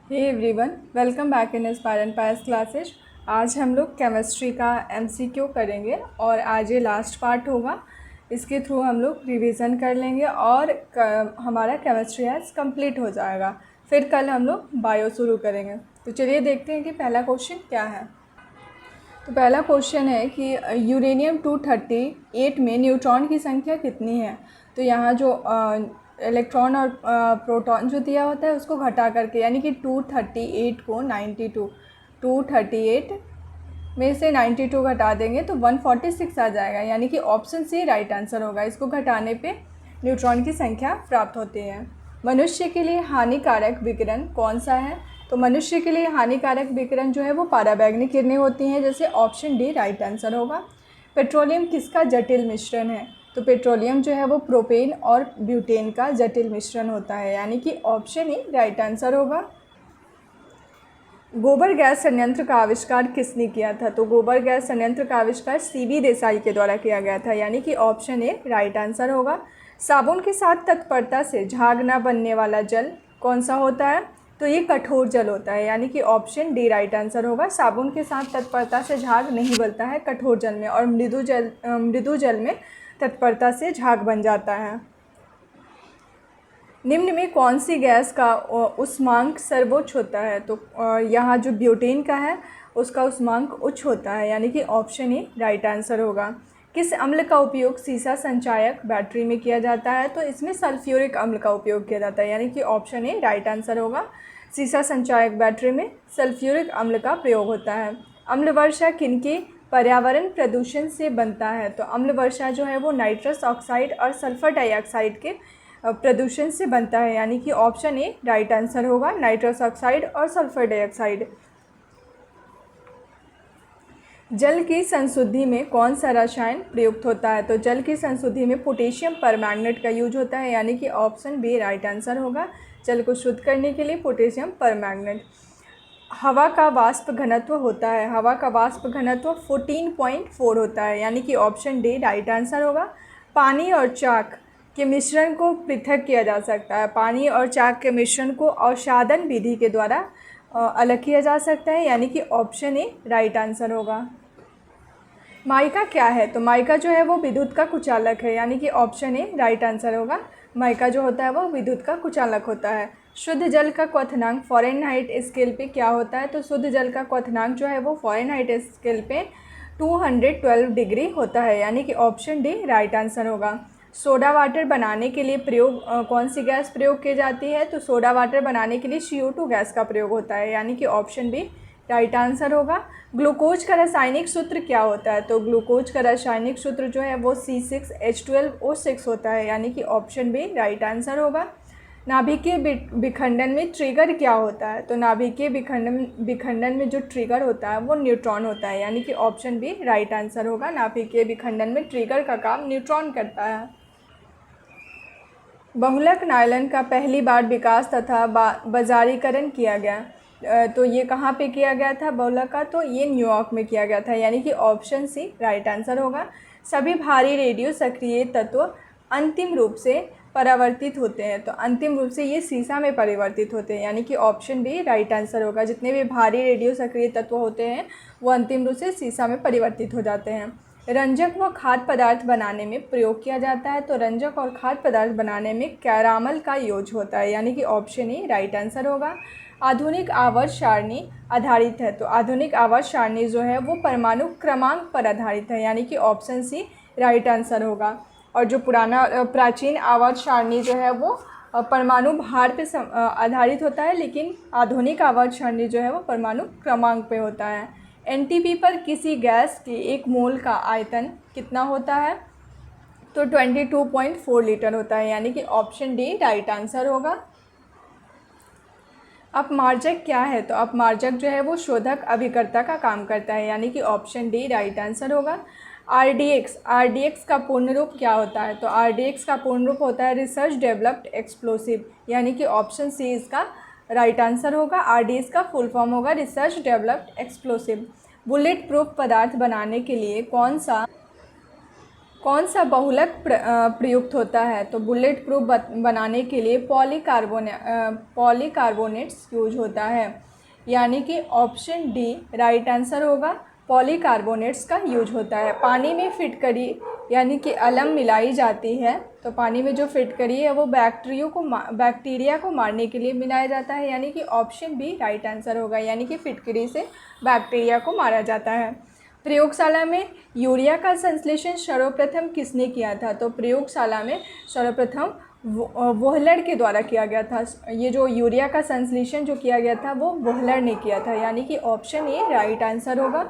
Hey everyone, welcome back in inspire and pious classes. आज हम लोग केमिस्ट्री का एमसीक्यू करेंगे और आज ये लास्ट पार्ट होगा। इसके थ्रू हम लोग रिवीजन कर लेंगे और हमारा केमिस्ट्री आज कंप्लीट हो जाएगा। फिर कल हम लोग बायो शुरू करेंगे। तो चलिए देखते हैं कि पहला क्वेश्चन क्या है। तो पहला क्वेश्चन है कि यूरेनियम 238 में न्यूट्रॉन की संख्या कितनी है। तो यहाँ जो इलेक्ट्रॉन और प्रोटॉन जो दिया होता है उसको घटा करके, यानी कि 238 को 92, 238 में से 92 घटा देंगे तो 146 आ जाएगा, यानी कि ऑप्शन सी राइट आंसर होगा। इसको घटाने पे न्यूट्रॉन की संख्या प्राप्त होती है। मनुष्य के लिए हानिकारक विकिरण कौन सा है। तो मनुष्य के लिए हानिकारक विकिरण जो है वो पराबैंगनी किरणें होती हैं, जैसे ऑप्शन डी राइट आंसर होगा। पेट्रोलियम किसका जटिल मिश्रण है। तो पेट्रोलियम जो है वो प्रोपेन और ब्यूटेन का जटिल मिश्रण होता है, यानी कि ऑप्शन ई राइट आंसर होगा। गोबर गैस संयंत्र का आविष्कार किसने किया था। तो गोबर गैस संयंत्र का आविष्कार सीबी देसाई के द्वारा किया गया था, यानी कि ऑप्शन ए राइट आंसर होगा। साबुन के साथ तत्परता से झाग न बनने वाला जल कौन सा होता है। तो ये कठोर जल होता है, यानी कि ऑप्शन डी राइट आंसर होगा। साबुन के साथ तत्परता से झाग नहीं बनता है कठोर जल में, और मृदु जल में तत्परता से झाग बन जाता है। निम्न में कौन सी गैस का उष्मांक सर्वोच्च होता है। तो यहाँ जो ब्यूटेन का है उसका उष्मांक उच्च होता है, यानी कि ऑप्शन ए राइट आंसर होगा। किस अम्ल का उपयोग सीसा संचायक बैटरी में किया जाता है। तो इसमें सल्फ्यूरिक अम्ल का उपयोग किया जाता है, यानी कि ऑप्शन ए राइट आंसर होगा। सीसा संचायक बैटरी में सल्फ्यूरिक अम्ल का प्रयोग होता है। अम्ल वर्षा किनके पर्यावरण प्रदूषण से बनता है। तो अम्ल वर्षा जो है वो नाइट्रस ऑक्साइड और सल्फर डाइऑक्साइड के प्रदूषण से बनता है, यानी कि ऑप्शन ए राइट आंसर होगा, नाइट्रस ऑक्साइड और सल्फर डाइऑक्साइड। जल की संशुद्धि में कौन सा रसायन प्रयुक्त होता है। तो जल की संशुद्धि में पोटेशियम परमैंगनेट का यूज होता है, यानी कि ऑप्शन बी राइट आंसर होगा। जल को शुद्ध करने के लिए पोटेशियम परमैंगनेट। हवा का वाष्प घनत्व होता है, हवा का वाष्प घनत्व 14.4 होता है, यानी कि ऑप्शन डी राइट आंसर होगा। पानी और चाक के मिश्रण को पृथक किया जा सकता है, पानी और चाक के मिश्रण को अवसादन विधि के द्वारा अलग किया जा सकता है, यानी कि ऑप्शन ए राइट आंसर होगा। माइका क्या है। तो माइका जो है वो विद्युत का कुचालक है, यानी कि ऑप्शन ए राइट आंसर होगा। माइका जो होता है वो विद्युत का कुचालक होता है। शुद्ध जल का क्वथनांक फ़ारेनहाइट स्केल पे क्या होता है। तो शुद्ध जल का क्वथनांक जो है वो फ़ारेनहाइट स्केल पे 212 डिग्री होता है, यानी कि ऑप्शन डी राइट आंसर होगा। सोडा वाटर बनाने के लिए कौन सी गैस प्रयोग की जाती है। तो सोडा वाटर बनाने के लिए CO2 गैस का प्रयोग होता है, यानी कि ऑप्शन बी राइट आंसर होगा। ग्लूकोज का रासायनिक सूत्र क्या होता है। तो ग्लूकोज का रासायनिक सूत्र जो है वो C6H12O6 होता है, यानी कि ऑप्शन बी राइट आंसर होगा। नाभिकीय विखंडन में ट्रिगर क्या होता है। तो नाभिकीय विखंडन में जो ट्रिगर होता है वो न्यूट्रॉन होता है, यानी कि ऑप्शन बी राइट आंसर होगा। नाभिकीय विखंडन में ट्रिगर का काम न्यूट्रॉन करता है। बहुलक नायलॉन का पहली बार विकास तथा बाजारीकरण किया गया। तो ये कहाँ पे किया गया था बहुलक का। तो ये न्यूयॉर्क में किया गया था, यानी कि ऑप्शन सी राइट आंसर होगा। सभी भारी रेडियो सक्रिय तत्व अंतिम रूप से परावर्तित होते हैं। तो अंतिम रूप से ये सीसा में परिवर्तित होते हैं, यानी कि ऑप्शन बी राइट आंसर होगा। जितने भी भारी रेडियो सक्रिय तत्व होते हैं वो अंतिम रूप से सीसा में परिवर्तित हो जाते हैं। रंजक व खाद्य पदार्थ बनाने में प्रयोग किया जाता है। तो रंजक और खाद्य पदार्थ बनाने में कैरामल का यूज होता है, यानी कि ऑप्शन ए राइट आंसर होगा। आधुनिक आवर्त सारणी आधारित है। तो आधुनिक आवर्त सारणी जो है वो परमाणु क्रमांक पर आधारित है, यानी कि ऑप्शन सी राइट आंसर होगा। और जो प्राचीन आवर्त सारणी जो है वो परमाणु भार पे आधारित होता है, लेकिन आधुनिक आवर्त सारणी जो है वो परमाणु क्रमांक पे होता है। एनटीपी पर किसी गैस के एक मोल का आयतन कितना होता है। तो 22.4 लीटर होता है, यानी कि ऑप्शन डी राइट आंसर होगा। अपमार्जक क्या है। तो अपमार्जक जो है वो शोधक अभिकर्ता का काम करता है, यानी कि ऑप्शन डी राइट आंसर होगा। आरडीएक्स का पूर्ण रूप क्या होता है। तो आरडीएक्स का पूर्ण रूप होता है रिसर्च डेवलप्ड एक्सप्लोसिव, यानी कि ऑप्शन सी इसका राइट आंसर होगा। आरडीएक्स का फुल फॉर्म होगा research developed explosive. Bullet proof पदार्थ बनाने के लिए कौन सा बहुलक प्रयुक्त होता है? तो बुलेट प्रूफ बनाने के लिए पॉलीकार्बोनेट्स यूज होता है, यानी कि ऑप्शन डी राइट आंसर होगा। पॉलीकार्बोनेट्स का यूज होता है। पानी में फिटकरी यानी कि अलम मिलाई जाती है, तो पानी में जो फिटकरी है वो बैक्टीरिया को मारने के लिए मिलाया जाता है, यानी कि ऑप्शन बी राइट आंसर होगा, यानी कि फिटकरी से बैक्टीरिया को मारा जाता है। प्रयोगशाला में यूरिया का संश्लेषण सर्वप्रथम किसने किया था? तो प्रयोगशाला में सर्वप्रथम वोहलर के द्वारा किया गया था। ये जो यूरिया का संश्लेषण जो किया गया था वो वोहलर ने किया था, यानी कि ऑप्शन ए राइट आंसर होगा।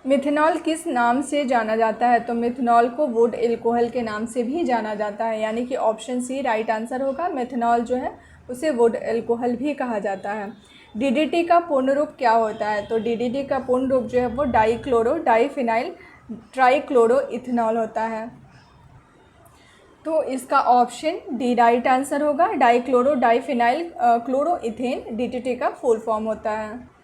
मिथेनॉल किस नाम से जाना जाता है? तो मिथेनॉल को वुड एल्कोहल के नाम से भी जाना जाता है, यानी कि ऑप्शन सी राइट आंसर होगा। मिथेनॉल जो है उसे वुड एल्कोहल भी कहा जाता है। डीडीटी का पूर्ण रूप क्या होता है? तो डीडीटी का पूर्ण रूप जो है वो डाइक्लोरो डाइफिनाइल ट्राइक्लोरो इथेनॉल होता है, तो इसका ऑप्शन डी राइट आंसर होगा। डाइक्लोरो डाइफिनाइल क्लोरोइथेन डीडीटी का फुल फॉर्म होता है।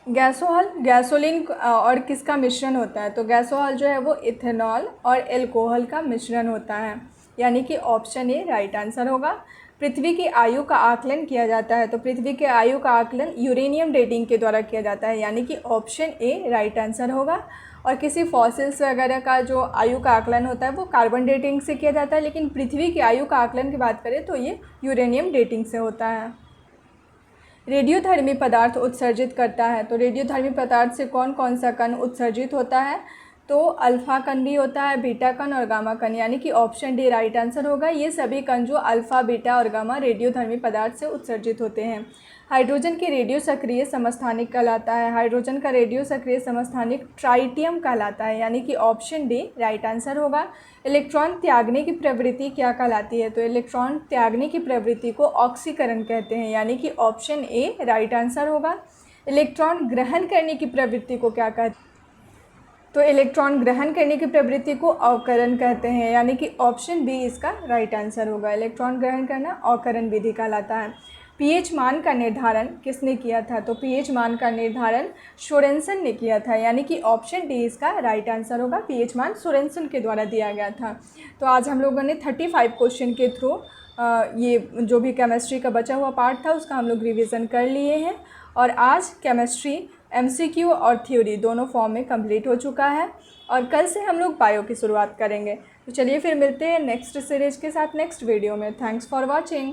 गैसोलीन और किसका मिश्रण होता है? तो गैसोहॉल जो है वो इथेनॉल और एल्कोहल का मिश्रण होता है, यानी कि ऑप्शन ए राइट आंसर होगा। पृथ्वी की आयु का आकलन किया जाता है, तो पृथ्वी की आयु का आकलन यूरेनियम डेटिंग के द्वारा किया जाता है, यानी कि ऑप्शन ए राइट आंसर होगा। और किसी फॉसिल्स वगैरह का जो आयु का आकलन होता है वो कार्बन डेटिंग से किया जाता है, लेकिन पृथ्वी की आयु का आकलन की बात करें तो ये यूरेनियम डेटिंग से होता है। रेडियोधर्मी पदार्थ उत्सर्जित करता है, तो रेडियोधर्मी पदार्थ से कौन कौन सा कण उत्सर्जित होता है? तो अल्फ़ा कण भी होता है, बीटा कण और गामा कण, यानी कि ऑप्शन डी राइट आंसर होगा। ये सभी कण जो अल्फ़ा, बीटा और गामा रेडियोधर्मी पदार्थ से उत्सर्जित होते हैं। हाइड्रोजन की रेडियो सक्रिय समस्थानिक कहलाता है, हाइड्रोजन का रेडियो सक्रिय समस्थानिक ट्राइटियम कहलाता है, यानी कि ऑप्शन डी राइट आंसर होगा। इलेक्ट्रॉन त्यागने की प्रवृत्ति क्या कहलाती है? तो इलेक्ट्रॉन त्यागने की प्रवृत्ति को ऑक्सीकरण कहते हैं, यानी कि ऑप्शन ए राइट आंसर होगा। इलेक्ट्रॉन ग्रहण करने की प्रवृत्ति को क्या कहते हैं? तो इलेक्ट्रॉन ग्रहण करने की प्रवृत्ति को अवकरण कहते हैं, यानी कि ऑप्शन बी इसका राइट आंसर होगा। इलेक्ट्रॉन ग्रहण करना अवकरण विधि कहलाता है। पीएच मान का निर्धारण किसने किया था? तो पीएच मान का निर्धारण सोरेनसन ने किया था, यानी कि ऑप्शन डी इसका राइट आंसर होगा। पीएच मान सोरेनसन के द्वारा दिया गया था। तो आज हम लोगों ने 35 क्वेश्चन के थ्रू ये जो भी केमिस्ट्री का बचा हुआ पार्ट था उसका हम लोग रिवीजन कर लिए हैं, और आज केमिस्ट्री एमसीक्यू और थ्योरी दोनों फॉर्म में कंप्लीट हो चुका है, और कल से हम लोग बायो की शुरुआत करेंगे। तो चलिए फिर मिलते हैं नेक्स्ट सीरीज के साथ नेक्स्ट वीडियो में। Thanks for watching.